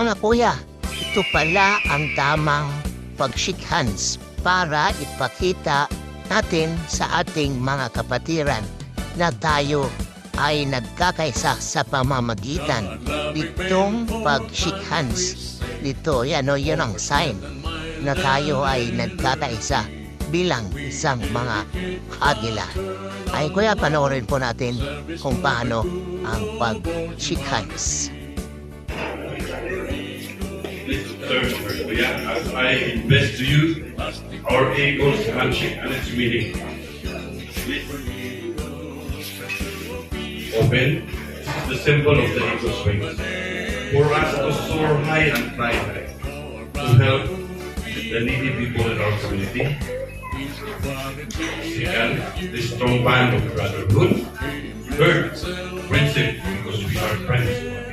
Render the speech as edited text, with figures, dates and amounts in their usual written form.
Mga kuya, ito pala ang tamang pag-shake hands para ipakita natin sa ating mga kapatiran na tayo ay nagkakaisa sa pamamagitan nitong pag-shake hands. Dito, yun ang sign na tayo ay nagkakaisa bilang isang mga agila. Ay kuya, panoorin po natin kung paano ang pag-shake hands. I invest to you our Eagles handshake and its meeting. Open the symbol of the Eagles wings. For us to soar high and fly high, to help the needy people in our community. Second, the strong band of brotherhood. Third, friendship, because we are friends.